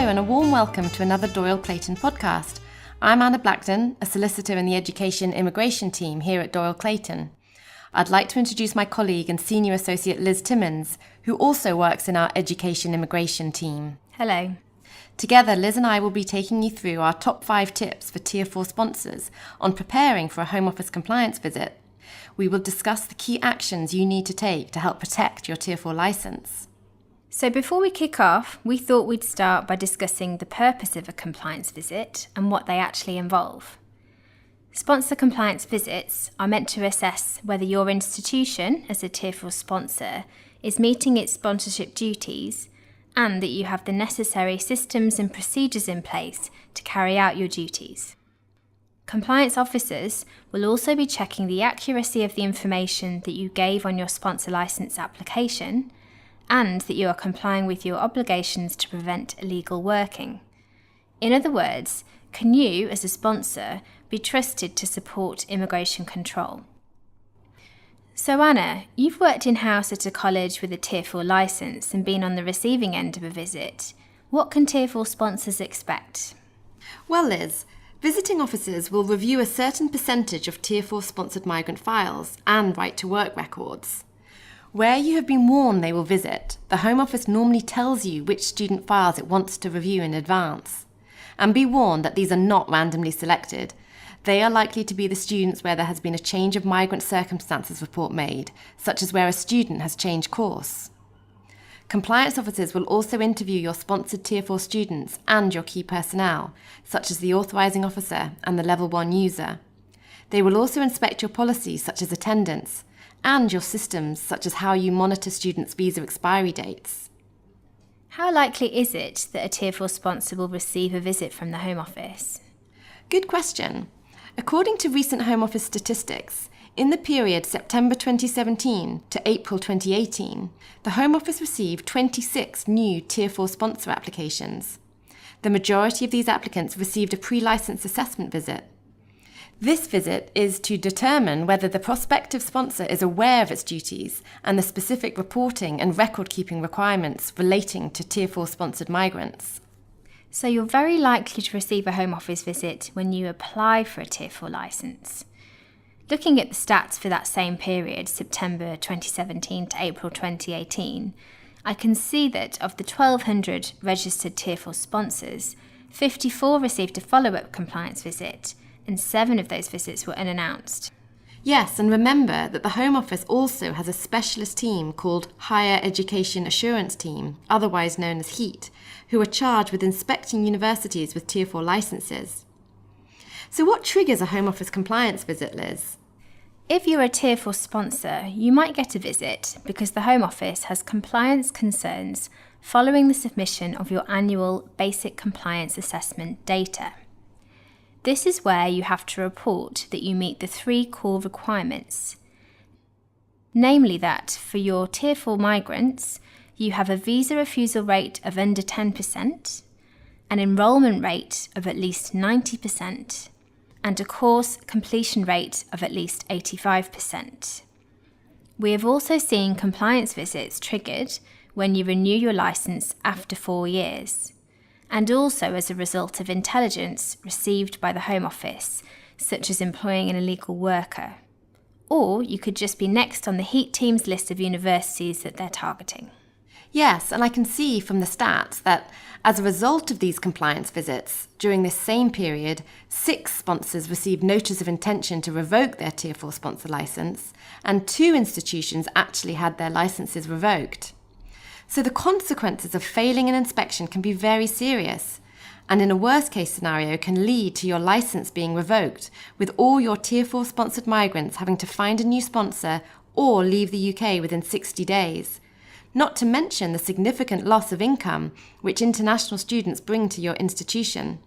and a warm welcome to another Doyle Clayton podcast. I'm Anna Blackton, a solicitor in the Education Immigration team here at Doyle Clayton. I'd like to introduce my colleague and Senior Associate Liz Timmins, who also works in our Education Immigration team. Hello. Together, Liz and I will be taking you through our top 5 tips for Tier 4 sponsors on preparing for a Home Office compliance visit. We will discuss the key actions you need to take to help protect your Tier 4 licence. So before we kick off, we thought we'd start by discussing the purpose of a compliance visit and what they actually involve. Sponsor compliance visits are meant to assess whether your institution, as a Tier 4 sponsor, is meeting its sponsorship duties and that you have the necessary systems and procedures in place to carry out your duties. Compliance officers will also be checking the accuracy of the information that you gave on your sponsor licence application and that you are complying with your obligations to prevent illegal working. In other words, can you, as a sponsor, be trusted to support immigration control? So Anna, you've worked in-house at a college with a Tier 4 licence and been on the receiving end of a visit. What can Tier 4 sponsors expect? Well, Liz, visiting officers will review a certain percentage of Tier 4 sponsored migrant files and right-to-work records. Where you have been warned they will visit, the Home Office normally tells you which student files it wants to review in advance. And be warned that these are not randomly selected. They are likely to be the students where there has been a change of migrant circumstances report made, such as where a student has changed course. Compliance officers will also interview your sponsored Tier 4 students and your key personnel, such as the authorising officer and the Level 1 user. They will also inspect your policies, such as attendance, and your systems, such as how you monitor students' visa expiry dates. How likely is it that a Tier 4 sponsor will receive a visit from the Home Office? Good question. According to recent Home Office statistics, in the period September 2017 to April 2018, the Home Office received 26 new Tier 4 sponsor applications. The majority of these applicants received a pre-licence assessment visit. This visit is to determine whether the prospective sponsor is aware of its duties and the specific reporting and record-keeping requirements relating to Tier 4 sponsored migrants. So you're very likely to receive a Home Office visit when you apply for a Tier 4 licence. Looking at the stats for that same period, September 2017 to April 2018, I can see that of the 1,200 registered Tier 4 sponsors, 54 received a follow-up compliance visit, and 7 of those visits were unannounced. Yes, and remember that the Home Office also has a specialist team called Higher Education Assurance Team, otherwise known as HEAT, who are charged with inspecting universities with Tier 4 licences. So what triggers a Home Office compliance visit, Liz? If you're a Tier 4 sponsor, you might get a visit because the Home Office has compliance concerns following the submission of your annual Basic Compliance Assessment data. This is where you have to report that you meet the 3 core requirements, namely that for your Tier 4 migrants, you have a visa refusal rate of under 10%, an enrolment rate of at least 90%, and a course completion rate of at least 85%. We have also seen compliance visits triggered when you renew your licence after 4 years, and also as a result of intelligence received by the Home Office, such as employing an illegal worker. Or you could just be next on the HEAT team's list of universities that they're targeting. Yes, and I can see from the stats that as a result of these compliance visits, during this same period, 6 sponsors received notice of intention to revoke their Tier 4 sponsor licence, and 2 institutions actually had their licences revoked. So the consequences of failing an inspection can be very serious, and in a worst-case scenario can lead to your licence being revoked, with all your Tier 4 sponsored migrants having to find a new sponsor or leave the UK within 60 days. Not to mention the significant loss of income which international students bring to your institution.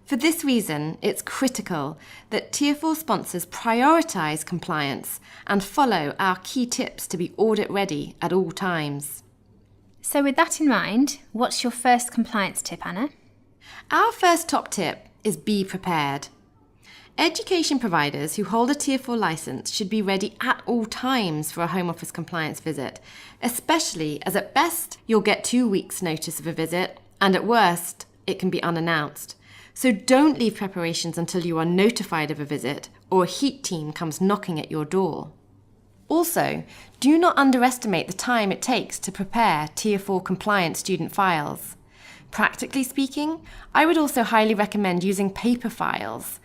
For this reason, it's critical that Tier 4 sponsors prioritise compliance and follow our key tips to be audit ready at all times. So with that in mind, what's your first compliance tip, Anna? Our first top tip is be prepared. Education providers who hold a Tier 4 licence should be ready at all times for a Home Office compliance visit, especially as at best you'll get 2 weeks' notice of a visit and at worst it can be unannounced. So don't leave preparations until you are notified of a visit or a heat team comes knocking at your door. Also, do not underestimate the time it takes to prepare Tier 4 compliant student files. Practically speaking, I would also highly recommend using paper files.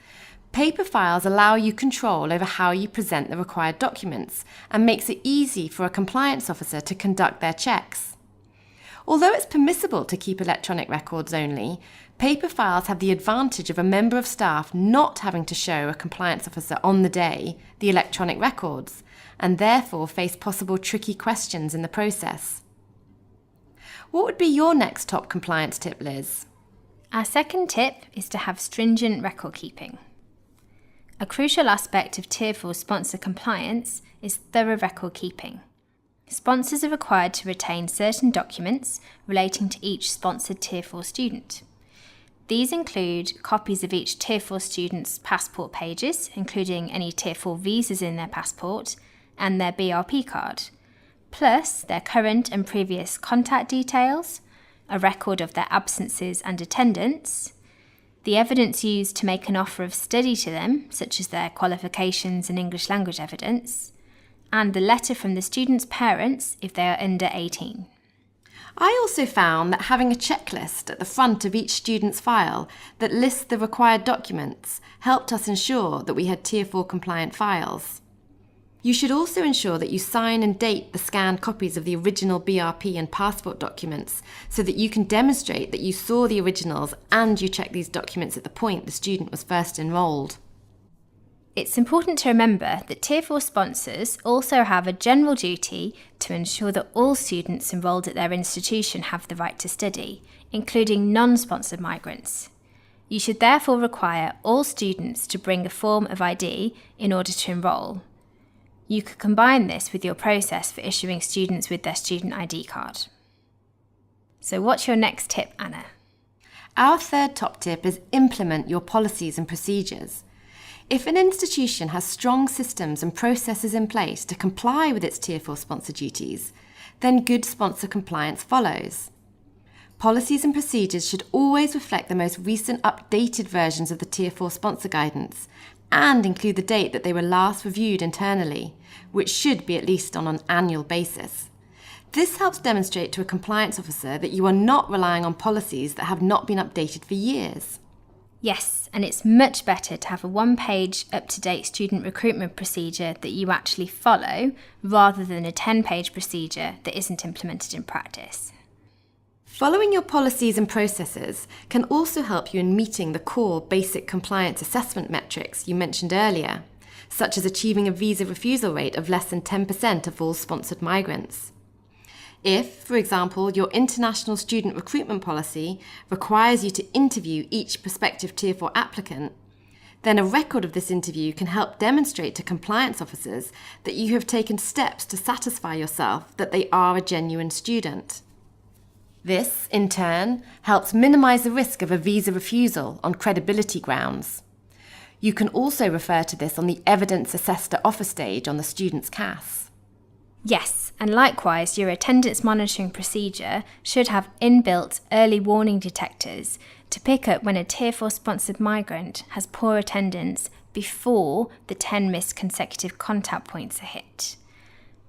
Paper files allow you control over how you present the required documents and makes it easy for a compliance officer to conduct their checks. Although it's permissible to keep electronic records only, paper files have the advantage of a member of staff not having to show a compliance officer on the day the electronic records, and therefore face possible tricky questions in the process. What would be your next top compliance tip, Liz? Our second tip is to have stringent record keeping. A crucial aspect of Tier 4 sponsor compliance is thorough record keeping. Sponsors are required to retain certain documents relating to each sponsored Tier 4 student. These include copies of each Tier 4 student's passport pages, including any Tier 4 visas in their passport, and their BRP card, plus their current and previous contact details, a record of their absences and attendance, the evidence used to make an offer of study to them, such as their qualifications and English language evidence, and the letter from the student's parents if they are under 18. I also found that having a checklist at the front of each student's file that lists the required documents helped us ensure that we had Tier 4 compliant files. You should also ensure that you sign and date the scanned copies of the original BRP and passport documents so that you can demonstrate that you saw the originals and you checked these documents at the point the student was first enrolled. It's important to remember that Tier 4 sponsors also have a general duty to ensure that all students enrolled at their institution have the right to study, including non-sponsored migrants. You should therefore require all students to bring a form of ID in order to enrol. You could combine this with your process for issuing students with their student ID card. So what's your next tip, Anna? Our third top tip is implement your policies and procedures. If an institution has strong systems and processes in place to comply with its Tier 4 sponsor duties, then good sponsor compliance follows. Policies and procedures should always reflect the most recent updated versions of the Tier 4 sponsor guidance and include the date that they were last reviewed internally, which should be at least on an annual basis. This helps demonstrate to a compliance officer that you are not relying on policies that have not been updated for years. Yes, and it's much better to have a one-page up-to-date student recruitment procedure that you actually follow rather than a 10-page procedure that isn't implemented in practice. Following your policies and processes can also help you in meeting the core basic compliance assessment metrics you mentioned earlier, such as achieving a visa refusal rate of less than 10% of all sponsored migrants. If, for example, your international student recruitment policy requires you to interview each prospective Tier 4 applicant, then a record of this interview can help demonstrate to compliance officers that you have taken steps to satisfy yourself that they are a genuine student. This, in turn, helps minimise the risk of a visa refusal on credibility grounds. You can also refer to this on the evidence assessed at offer stage on the student's CAS. Yes, and likewise, your attendance monitoring procedure should have inbuilt early warning detectors to pick up when a Tier 4 sponsored migrant has poor attendance before the 10 missed consecutive contact points are hit.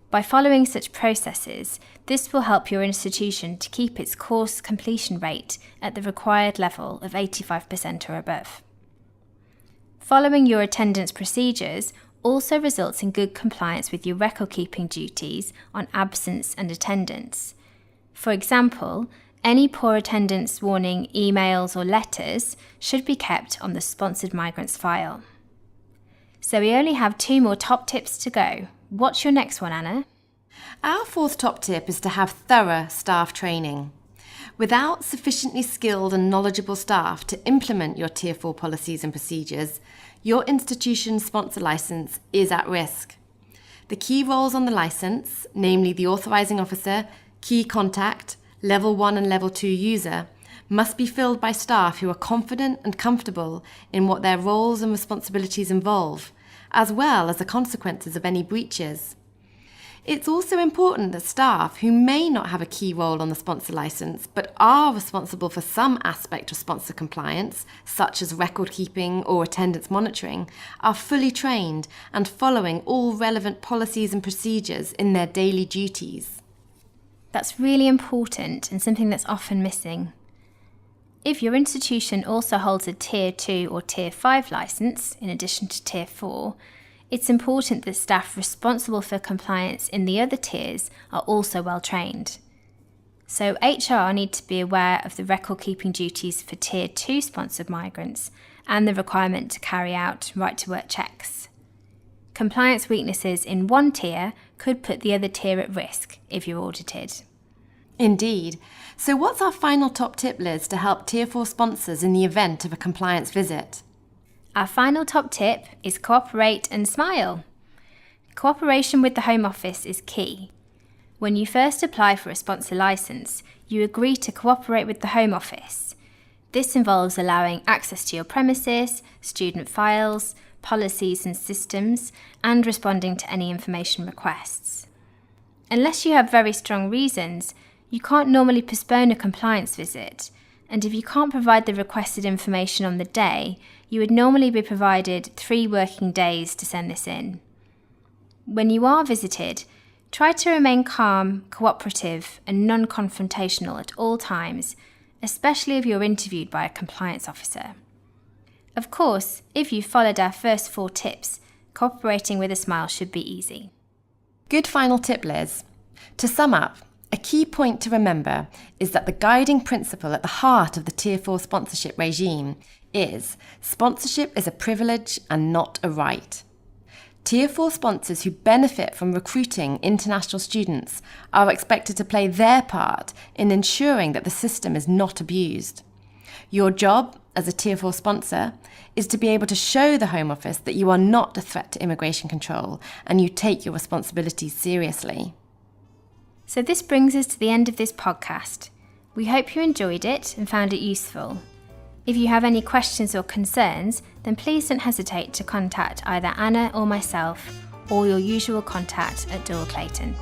By following such processes, this will help your institution to keep its course completion rate at the required level of 85% or above. Following your attendance procedures also results in good compliance with your record-keeping duties on absence and attendance. For example, any poor attendance warning emails or letters should be kept on the sponsored migrant's file. So we only have 2 more top tips to go. What's your next one, Anna? Our fourth top tip is to have thorough staff training. Without sufficiently skilled and knowledgeable staff to implement your Tier 4 policies and procedures, your institution's sponsor licence is at risk. The key roles on the licence, namely the authorising officer, key contact, Level 1 and Level 2 user, must be filled by staff who are confident and comfortable in what their roles and responsibilities involve, as well as the consequences of any breaches. It's also important that staff who may not have a key role on the sponsor licence but are responsible for some aspect of sponsor compliance, such as record keeping or attendance monitoring, are fully trained and following all relevant policies and procedures in their daily duties. That's really important and something that's often missing. If your institution also holds a Tier 2 or Tier 5 licence, in addition to Tier 4, it's important that staff responsible for compliance in the other tiers are also well trained. So HR need to be aware of the record-keeping duties for Tier 2 sponsored migrants and the requirement to carry out right-to-work checks. Compliance weaknesses in one tier could put the other tier at risk if you're audited. Indeed. So what's our final top tip, Liz, to help Tier 4 sponsors in the event of a compliance visit? Our final top tip is cooperate and smile. Cooperation with the Home Office is key. When you first apply for a sponsor licence, you agree to cooperate with the Home Office. This involves allowing access to your premises, student files, policies and systems, and responding to any information requests. Unless you have very strong reasons, you can't normally postpone a compliance visit, and if you can't provide the requested information on the day, you would normally be provided 3 working days to send this in. When you are visited, try to remain calm, cooperative, and non-confrontational at all times, especially if you're interviewed by a compliance officer. Of course, if you've followed our first 4 tips, cooperating with a smile should be easy. Good final tip, Liz. To sum up, a key point to remember is that the guiding principle at the heart of the Tier 4 sponsorship regime is sponsorship is a privilege and not a right. Tier 4 sponsors who benefit from recruiting international students are expected to play their part in ensuring that the system is not abused. Your job as a Tier 4 sponsor is to be able to show the Home Office that you are not a threat to immigration control and you take your responsibilities seriously. So this brings us to the end of this podcast. We hope you enjoyed it and found it useful. If you have any questions or concerns, then please don't hesitate to contact either Anna or myself or your usual contact at Doyle Clayton.